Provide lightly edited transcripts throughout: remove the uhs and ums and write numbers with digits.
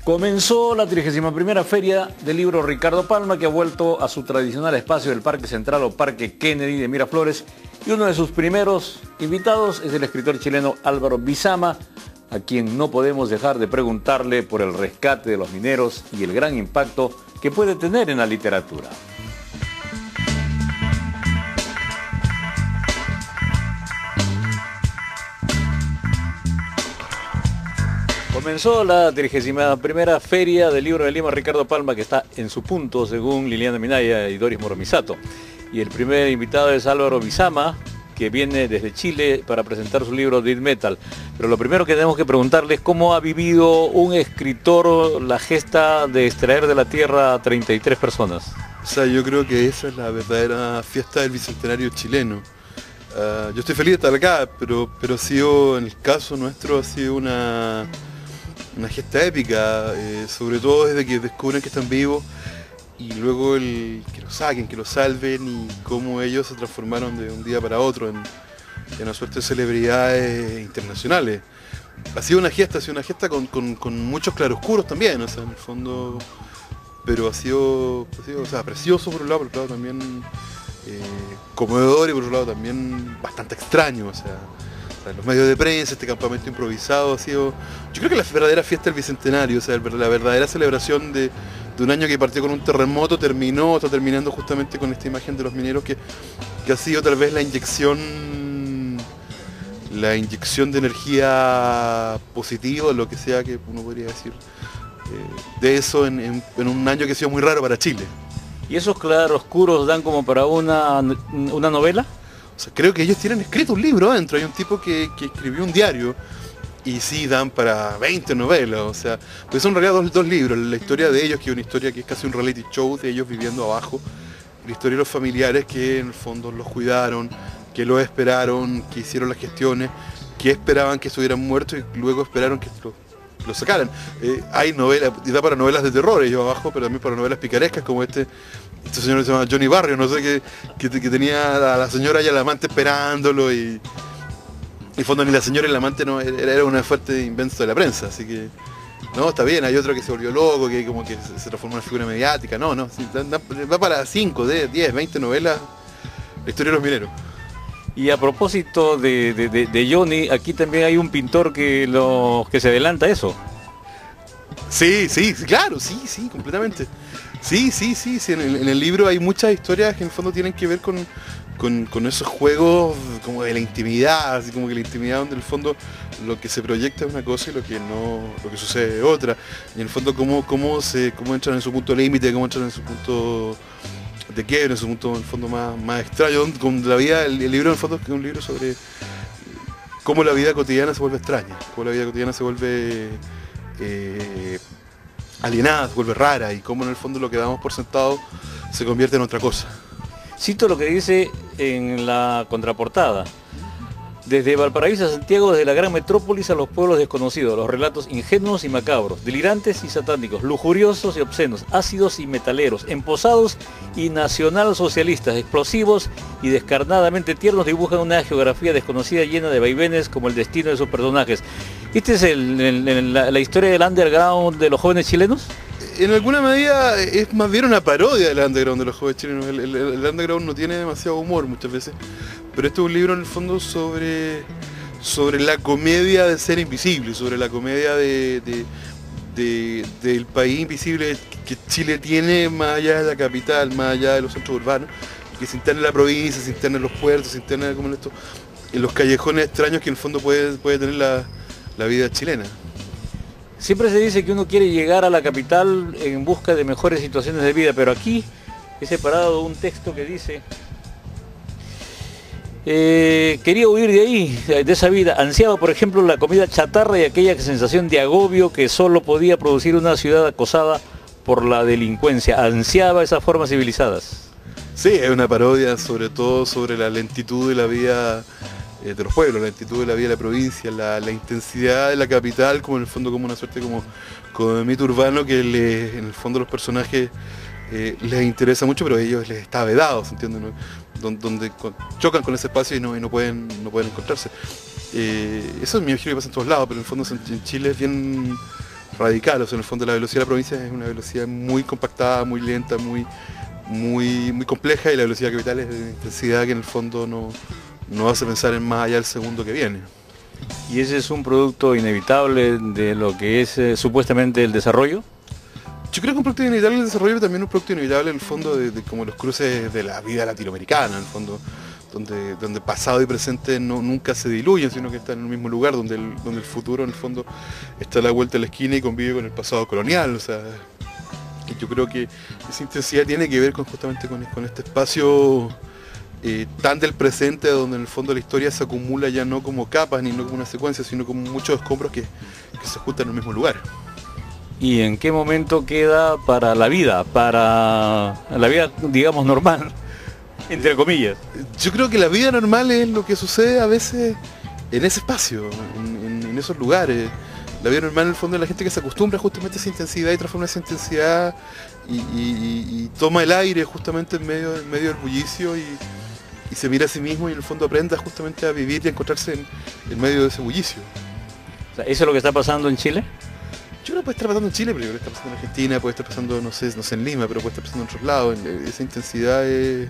Comenzó la 31ª Feria del Libro Ricardo Palma, que ha vuelto a su tradicional espacio del Parque Central o Parque Kennedy de Miraflores, y uno de sus primeros invitados es el escritor chileno Álvaro Bizama, a quien no podemos dejar de preguntarle por el rescate de los mineros y el gran impacto que puede tener en la literatura. Comenzó la 31ª Feria del Libro de Lima Ricardo Palma, que está en su punto, según Liliana Minaya y Doris Moromisato. Y el primer invitado es Álvaro Bizama, que viene desde Chile para presentar su libro Death Metal. Pero lo primero que tenemos que preguntarle es cómo ha vivido un escritor la gesta de extraer de la tierra a 33 personas. O sea, yo creo que esa es la verdadera fiesta del Bicentenario chileno. Yo estoy feliz de estar acá, pero ha sido, en el caso nuestro, ha sido una gesta épica, sobre todo desde que descubren que están vivos y luego que los saquen, que los salven, y cómo ellos se transformaron de un día para otro en una suerte de celebridades internacionales. Ha sido una gesta con muchos claroscuros también, o sea, en el fondo, pero ha sido o sea, precioso por un lado, por otro lado también conmovedor, y por otro lado también bastante extraño, o sea, los medios de prensa, este campamento improvisado ha sido, yo creo que la verdadera fiesta del Bicentenario, o sea, la verdadera celebración de un año que partió con un terremoto, está terminando justamente con esta imagen de los mineros que ha sido tal vez la inyección de energía positiva, lo que sea que uno podría decir, de eso en un año que ha sido muy raro para Chile. ¿Y esos claroscuros dan como para una novela? O sea, creo que ellos tienen escrito un libro adentro, hay un tipo que escribió un diario, y sí dan para 20 novelas, o sea, pues son en realidad dos libros, la historia de ellos, que es una historia que es casi un reality show de ellos viviendo abajo, la historia de los familiares que en el fondo los cuidaron, que los esperaron, que hicieron las gestiones, que esperaban que estuvieran muertos y luego esperaron que lo sacaran. Hay novelas, y da para novelas de terror ellos abajo, pero también para novelas picarescas, como este señor que se llama Johnny Barrio, no sé, que tenía a la señora y al amante esperándolo, y en fondo ni la señora y el amante no, era una fuerte invento de la prensa, así que no, está bien. Hay otro que se volvió loco, que como que se transformó en una figura mediática, sí, va para 5, 10, 20 novelas, la historia de los mineros. Y a propósito de Johnny, aquí también hay un pintor que se adelanta a eso. Sí, claro, sí, completamente. Sí, en el libro hay muchas historias que en el fondo tienen que ver con esos juegos como de la intimidad, así como que la intimidad donde en el fondo lo que se proyecta es una cosa y lo que sucede es otra. Y en el fondo cómo entran en su punto límite, cómo entran en su punto de quiebre, en su punto en el fondo más extraño, con la vida. El libro en el fondo es un libro sobre cómo la vida cotidiana se vuelve extraña, cómo la vida cotidiana se vuelve alienada, se vuelve rara, y cómo en el fondo lo que damos por sentado se convierte en otra cosa. Cito lo que dice en la contraportada. Desde Valparaíso a Santiago, desde la gran metrópolis a los pueblos desconocidos, los relatos ingenuos y macabros, delirantes y satánicos, lujuriosos y obscenos, ácidos y metaleros, emposados y nacionalsocialistas, explosivos y descarnadamente tiernos, dibujan una geografía desconocida llena de vaivenes como el destino de sus personajes. ¿Esta es la historia del underground de los jóvenes chilenos? En alguna medida es más bien una parodia del underground de los jóvenes chilenos. El underground no tiene demasiado humor muchas veces, pero este es un libro en el fondo sobre la comedia de ser invisible, sobre la comedia del país invisible que Chile tiene más allá de la capital, más allá de los centros urbanos, que se interna en la provincia, se interna en los puertos, se interna como en los callejones extraños que en el fondo puede tener la vida chilena. Siempre se dice que uno quiere llegar a la capital en busca de mejores situaciones de vida, pero aquí he separado un texto que dice: quería huir de ahí, de esa vida. Ansiaba, por ejemplo, la comida chatarra y aquella sensación de agobio que solo podía producir una ciudad acosada por la delincuencia. Ansiaba esas formas civilizadas. Sí, es una parodia sobre todo sobre la lentitud de la vida de los pueblos, la lentitud de la vida de la provincia, la intensidad de la capital, como en el fondo como una suerte como de mito urbano que en el fondo los personajes les interesa mucho, pero a ellos les está vedado, ¿se entiende? ¿No? Donde chocan con ese espacio y no pueden encontrarse. Eso me imagino que pasa en todos lados, pero en el fondo en Chile es bien radical. O sea, en el fondo la velocidad de la provincia es una velocidad muy compactada, muy lenta, muy compleja, y la velocidad capital es de una intensidad que en el fondo no hace pensar en más allá del segundo que viene. ¿Y ese es un producto inevitable de lo que es supuestamente el desarrollo? Yo creo que un producto inevitable del desarrollo, pero también un producto inevitable en el fondo de como los cruces de la vida latinoamericana, en el fondo, donde pasado y presente nunca se diluyen, sino que están en el mismo lugar, donde el futuro en el fondo está a la vuelta de la esquina y convive con el pasado colonial. O sea, y yo creo que esa intensidad tiene que ver justamente con este espacio tan del presente, donde en el fondo la historia se acumula ya no como capas ni no como una secuencia, sino como muchos escombros que se juntan en el mismo lugar. ¿Y en qué momento queda para la vida digamos normal, entre comillas? Yo creo que la vida normal es lo que sucede a veces en ese espacio, en esos lugares. La vida normal en el fondo es la gente que se acostumbra justamente a esa intensidad y transforma esa intensidad y toma el aire justamente en medio del bullicio y se mira a sí mismo, y en el fondo aprenda justamente a vivir y a encontrarse en medio de ese bullicio. O sea, ¿eso es lo que está pasando en Chile? Yo creo que puede estar pasando en Chile, pero yo creo que está pasando en Argentina, puede estar pasando, no sé en Lima, pero puede estar pasando en otros lados. Esa intensidad es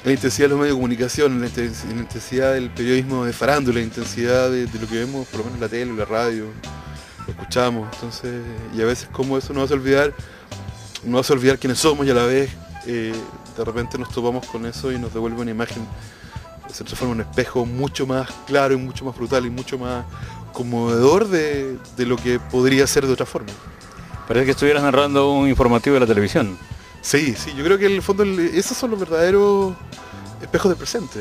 la intensidad de los medios de comunicación, la intensidad del periodismo de farándula, la intensidad de lo que vemos, por lo menos en la tele, en la radio, lo escuchamos. Entonces, y a veces como eso nos hace olvidar quiénes somos, y a la vez de repente nos topamos con eso y nos devuelve una imagen, se transforma en un espejo mucho más claro y mucho más brutal y mucho más conmovedor de lo que podría ser de otra forma. Parece que estuvieras narrando un informativo de la televisión. Sí, yo creo que en el fondo esos son los verdaderos espejos del presente.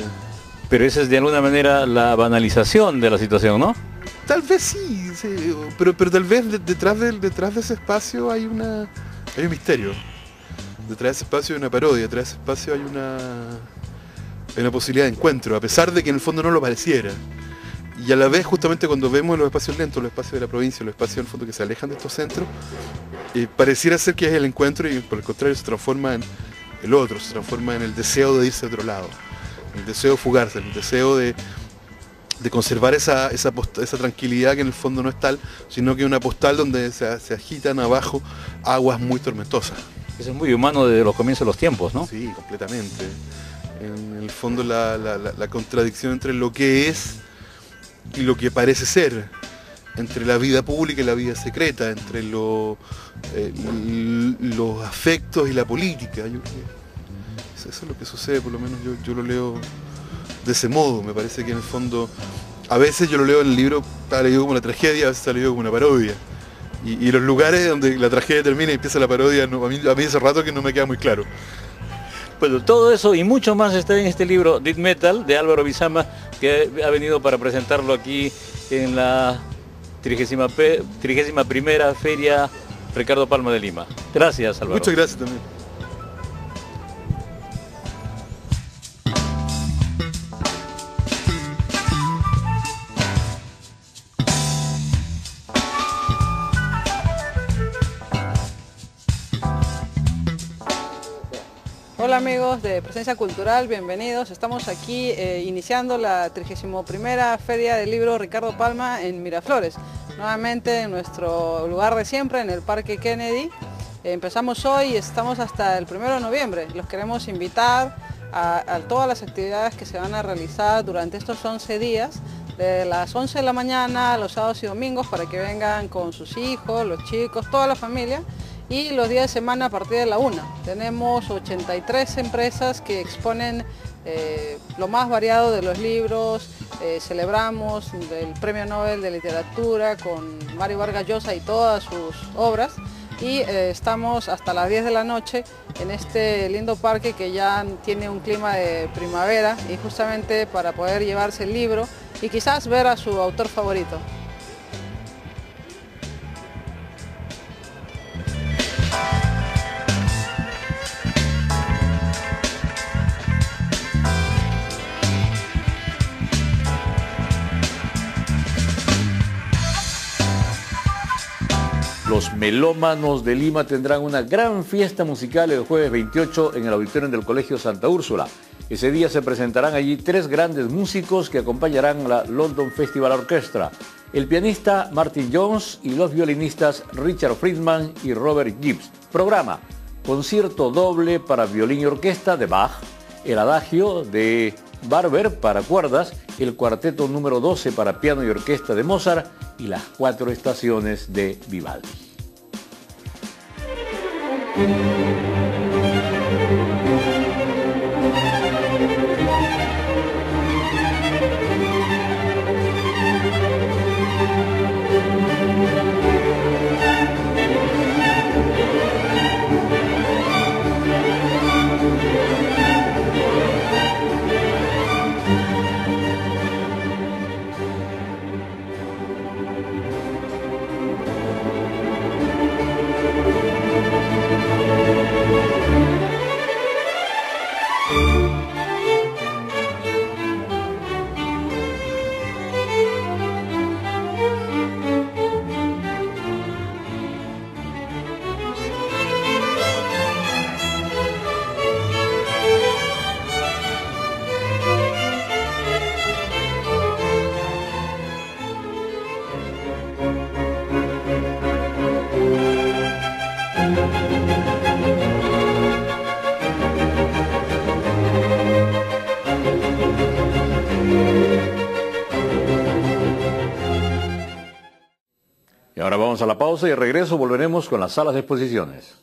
Pero esa es de alguna manera la banalización de la situación, ¿no? Tal vez sí, pero tal vez detrás de ese espacio hay un misterio. Detrás de ese espacio hay una parodia, detrás de ese espacio hay una posibilidad de encuentro, a pesar de que en el fondo no lo pareciera. Y a la vez, justamente cuando vemos los espacios lentos, los espacios de la provincia, los espacios en el fondo que se alejan de estos centros, pareciera ser que es el encuentro, y por el contrario se transforma en el otro, se transforma en el deseo de irse a otro lado, el deseo de fugarse, el deseo de conservar esa tranquilidad que en el fondo no es tal, sino que es una postal donde se agitan abajo aguas muy tormentosas. Eso es muy humano desde los comienzos de los tiempos, ¿no? Sí, completamente. En el fondo la contradicción entre lo que es y lo que parece ser, entre la vida pública y la vida secreta, entre los afectos y la política. Eso es lo que sucede, por lo menos yo lo leo de ese modo. Me parece que en el fondo, a veces yo lo leo en el libro, está leído como una tragedia, a veces está leído como una parodia. Y los lugares donde la tragedia termina y empieza la parodia, a mí hace rato que no me queda muy claro. Bueno, todo eso y mucho más está en este libro, Death Metal, de Álvaro Bizama, que ha venido para presentarlo aquí en la 31ª Feria Ricardo Palma de Lima. Gracias, Álvaro. Muchas gracias también. Hola amigos de Presencia Cultural, bienvenidos. Estamos aquí iniciando la 31ª Feria del Libro Ricardo Palma en Miraflores. Nuevamente en nuestro lugar de siempre, en el Parque Kennedy. Empezamos hoy y estamos hasta el 1 de noviembre. Los queremos invitar a todas las actividades que se van a realizar durante estos 11 días, de las 11 de la mañana, los sábados y domingos, para que vengan con sus hijos, los chicos, toda la familia. Y los días de semana a partir de la 1. Tenemos 83 empresas que exponen lo más variado de los libros. Celebramos el Premio Nobel de Literatura con Mario Vargas Llosa y todas sus obras. Y estamos hasta las 10 de la noche en este lindo parque que ya tiene un clima de primavera, y justamente para poder llevarse el libro y quizás ver a su autor favorito. Los Melómanos de Lima tendrán una gran fiesta musical el jueves 28 en el auditorio del Colegio Santa Úrsula. Ese día se presentarán allí 3 grandes músicos que acompañarán a la London Festival Orchestra: el pianista Martin Jones y los violinistas Richard Friedman y Robert Gibbs. Programa: concierto doble para violín y orquesta de Bach, el adagio de Barber para cuerdas, el cuarteto número 12 para piano y orquesta de Mozart y las 4 estaciones de Vivaldi. Y ahora vamos a la pausa y de regreso volveremos con las salas de exposiciones.